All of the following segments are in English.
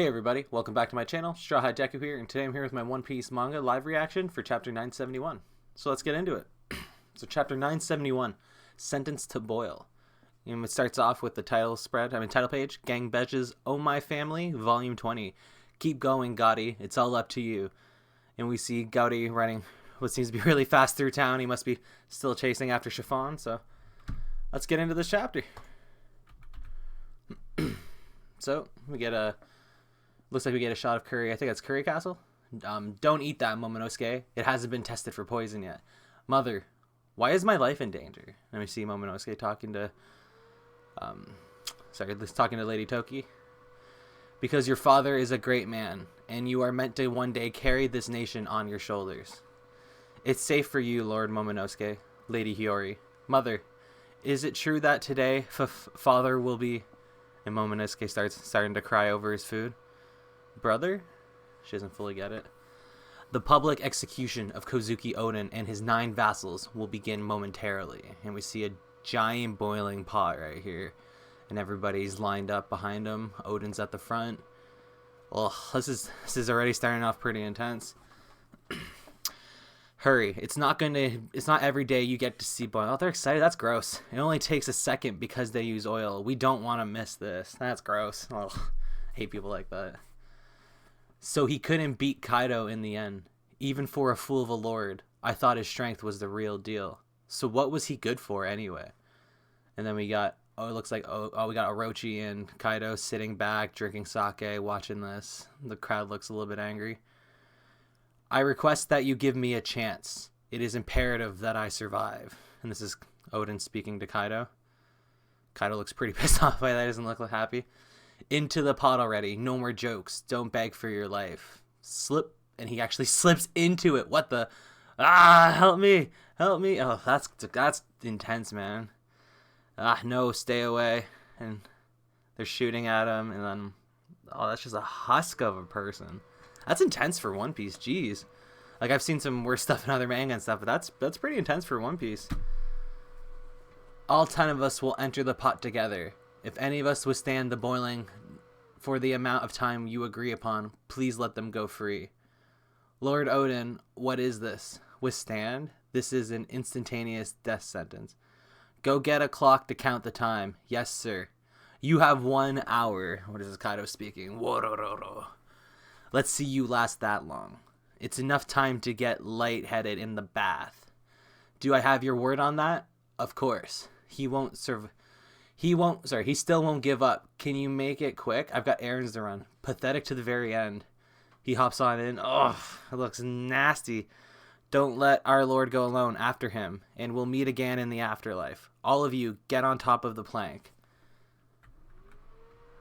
Hey everybody, welcome back to my channel. Strawhat Deku here, and today I'm here with my One Piece manga live reaction for chapter 971. So let's get into it. So chapter 971, Sentenced to Boil. And it starts off with the title page, Gang Betches, Oh My Family, Volume 20. Keep going, Gotti, it's all up to you. And we see Gotti running what seems to be really fast through town. He must be still chasing after Chiffon, so let's get into this chapter. So we get looks like we get a shot of Curry. I think that's Curry Castle. Don't eat that, Momonosuke. It hasn't been tested for poison yet. Mother, why is my life in danger? Let me see Momonosuke talking to Lady Toki. Because your father is a great man, and you are meant to one day carry this nation on your shoulders. It's safe for you, Lord Momonosuke. Lady Hiyori. Mother, is it true that today father will be... And Momonosuke starting to cry over his food. Brother? She doesn't fully get it. The public execution of Kozuki Oden and his 9 vassals will begin momentarily. And we see a giant boiling pot right here. And everybody's lined up behind him. Oden's at the front. Well, this is already starting off pretty intense. Hurry. It's not every day you get to see boil. Oh, they're excited. That's gross. It only takes a second because they use oil. We don't want to miss this. That's gross. Oh, I hate people like that. So he couldn't beat Kaido in the end. Even for a fool of a lord, I thought his strength was the real deal. So what was he good for anyway? And then we got, it looks like, we got Orochi and Kaido sitting back, drinking sake, watching this. The crowd looks a little bit angry. I request that you give me a chance. It is imperative that I survive. And this is Oden speaking to Kaido. Kaido looks pretty pissed off by that. He doesn't look like Into the pot already. No more jokes. Don't beg for your life. Slip. And he actually slips into it. What the? Help me. Help me. Oh, that's intense, man. No, stay away. And they're shooting at him. And then, that's just a husk of a person. That's intense for One Piece. Jeez. Like, I've seen some worse stuff in other manga and stuff, but that's pretty intense for One Piece. All 10 of us will enter the pot together. If any of us withstand the boiling for the amount of time you agree upon, please let them go free. Lord Oden, what is this? Withstand? This is an instantaneous death sentence. Go get a clock to count the time. Yes, sir. You have 1 hour. What is this, Kaido speaking? Let's see you last that long. It's enough time to get lightheaded in the bath. Do I have your word on that? Of course. He still won't give up. Can you make it quick? I've got errands to run. Pathetic to the very end. He hops on in. Oh, it looks nasty. Don't let our Lord go alone. After him. And we'll meet again in the afterlife. All of you, get on top of the plank.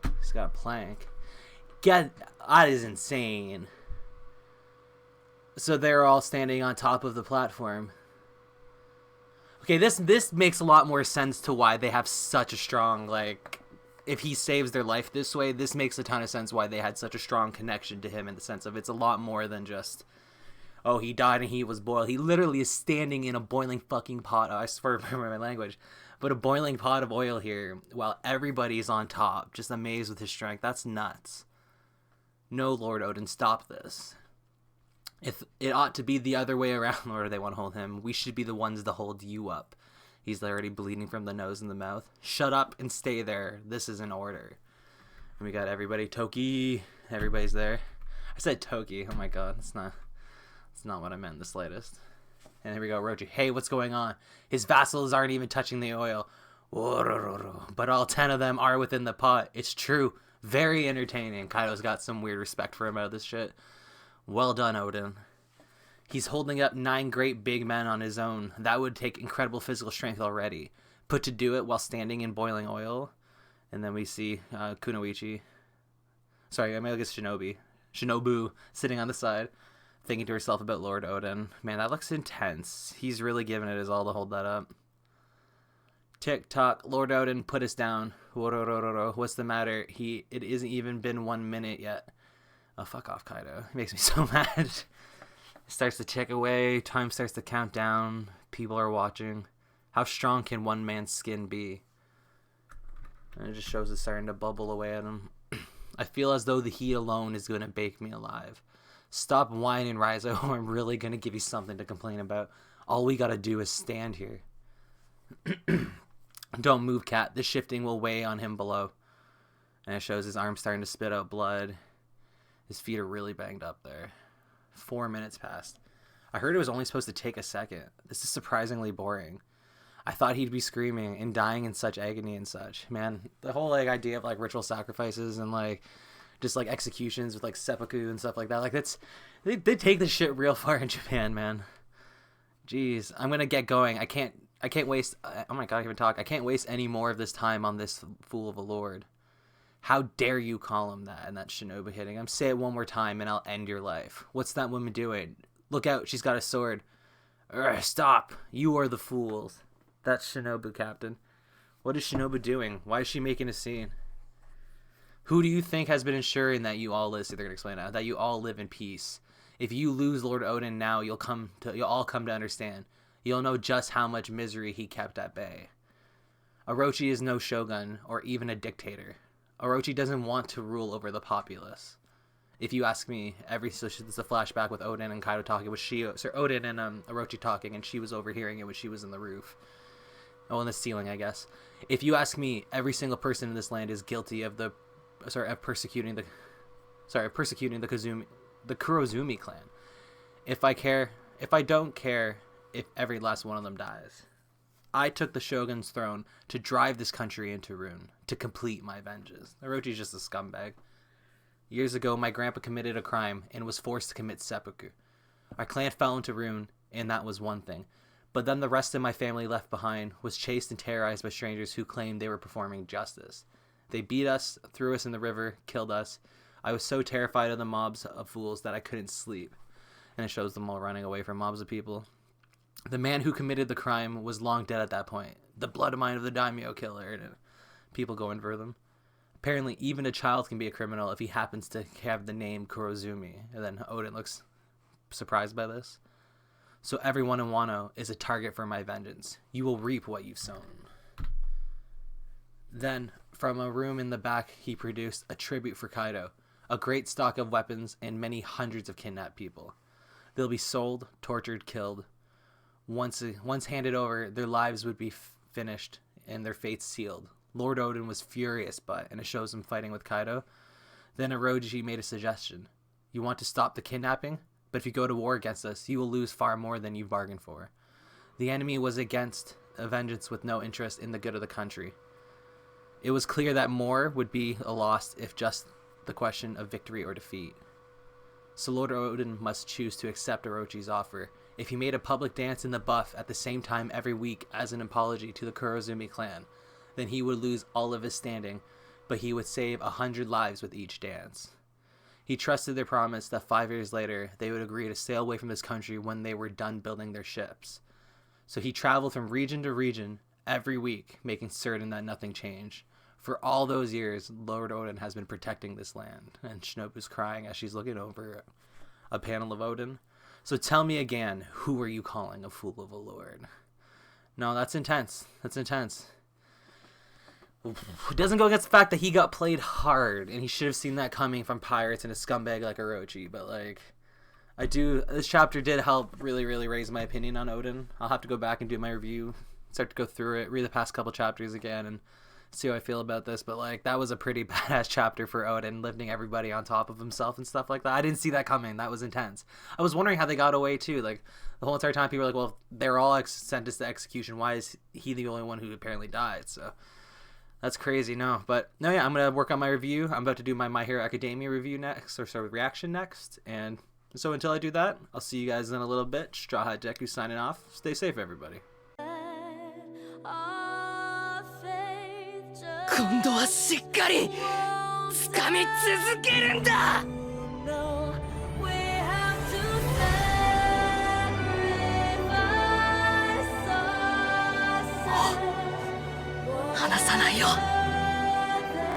He's got a plank. That is insane. So they're all standing on top of the platform. Okay, this makes a lot more sense to why they have such a strong, like, if he saves their life this way, this makes a ton of sense why they had such a strong connection to him, in the sense of it's a lot more than just, oh, he died and he was boiled. He literally is standing in a boiling fucking pot. Oh, I swear to remember my language. But a boiling pot of oil here while everybody's on top, just amazed with his strength. That's nuts. No, Lord Oden, stop this. If it ought to be the other way around, or they want to hold him, we should be the ones to hold you up. He's already bleeding from the nose and the mouth. Shut up and stay there. This is in order. And we got everybody. Toki. Everybody's there. I said Toki. Oh my god. It's not what I meant in the slightest. And here we go. Orochi. Hey, what's going on? His vassals aren't even touching the oil. But all 10 of them are within the pot. It's true. Very entertaining. Kaido's got some weird respect for him out of this shit. Well done, Oden. He's holding up 9 great big men on his own. That would take incredible physical strength already. Put to do it while standing in boiling oil. And then we see Kunoichi. Sorry, I guess Shinobu sitting on the side, thinking to herself about Lord Oden. Man, that looks intense. He's really giving it his all to hold that up. Tick-tock, Lord Oden, put us down. What's the matter? It isn't even been 1 minute yet. Oh, fuck off, Kaido. He makes me so mad. It starts to tick away. Time starts to count down. People are watching. How strong can one man's skin be? And it just shows it starting to bubble away at him. I feel as though the heat alone is going to bake me alive. Stop whining, Raizo, or I'm really going to give you something to complain about. All we got to do is stand here. Don't move, cat. The shifting will weigh on him below. And it shows his arms starting to spit out blood. His feet are really banged up there. 4 minutes passed. I heard it was only supposed to take a second. This is surprisingly boring. I thought he'd be screaming and dying in such agony and such. Man, the whole like idea of like ritual sacrifices and like just like executions with like seppuku and stuff like that. Like that's they take this shit real far in Japan, man. Jeez, I'm gonna get going. I can't waste. Oh my god, I can't even talk. I can't waste any more of this time on this fool of a lord. How dare you call him that? And that shinobi hitting him. Say it one more time and I'll end your life. What's that woman doing? Look out, she's got a sword. Stop. You are the fools. That's Shinobu, Captain. What is Shinobu doing? Why is she making a scene? Who do you think has been ensuring that you all live? So they're gonna explain that you all live in peace. If you lose Lord Oden now, you'll all come to understand. You'll know just how much misery he kept at bay. Orochi is no shogun or even a dictator. Orochi doesn't want to rule over the populace. If you ask me, so it's a flashback with Oden and Kaido talking. Oden and Orochi talking, and she was overhearing it when she was in the roof. Oh, in the ceiling, I guess. If you ask me, every single person in this land is guilty of persecuting the Kurozumi clan. If I don't care if every last one of them dies. I took the shogun's throne to drive this country into ruin, to complete my vengeance. Orochi's just a scumbag. Years ago, my grandpa committed a crime and was forced to commit seppuku. Our clan fell into ruin, and that was one thing. But then the rest of my family left behind was chased and terrorized by strangers who claimed they were performing justice. They beat us, threw us in the river, killed us. I was so terrified of the mobs of fools that I couldn't sleep. And it shows them all running away from mobs of people. The man who committed the crime was long dead at that point. The blood mine of the daimyo killer. And people going for them. Apparently, even a child can be a criminal if he happens to have the name Kurozumi. And then Oden looks surprised by this. So everyone in Wano is a target for my vengeance. You will reap what you've sown. Then, from a room in the back, he produced a tribute for Kaido. A great stock of weapons and many hundreds of kidnapped people. They'll be sold, tortured, killed. Once handed over, their lives would be finished and their fates sealed. Lord Oden was furious, and it shows him fighting with Kaido. Then Orochi made a suggestion. You want to stop the kidnapping? But if you go to war against us, you will lose far more than you've bargained for. The enemy was against a vengeance with no interest in the good of the country. It was clear that more would be a loss if just the question of victory or defeat. So Lord Oden must choose to accept Orochi's offer. If he made a public dance in the buff at the same time every week as an apology to the Kurozumi clan, then he would lose all of his standing, but he would save 100 lives with each dance. He trusted their promise that 5 years later, they would agree to sail away from this country when they were done building their ships. So he traveled from region to region every week, making certain that nothing changed. For all those years, Lord Oden has been protecting this land. And Shinobu's crying as she's looking over a panel of Oden. So tell me again, who are you calling a fool of a lord? No, that's intense. That's intense. It doesn't go against the fact that he got played hard, and he should have seen that coming from pirates and a scumbag like Orochi. But like, this chapter did help really, really raise my opinion on Oden. I'll have to go back and do my review, start to go through it, read the past couple chapters again, and see how I feel about this. But like, that was a pretty badass chapter for Oden, lifting everybody on top of himself and stuff like that. I didn't see that coming. That was intense. I was wondering how they got away too. Like, the whole entire time people were like, well, they're all sentenced to execution. Why is he the only one who apparently died? So that's crazy. No, yeah, I'm gonna work on my review. I'm about to do my Hero Academia review next, or reaction next. And so until I do that, I'll see you guys in a little bit. Strawhat Deku signing off. Stay safe, everybody. 今度はしっかり掴み続けるんだ。離さないよ。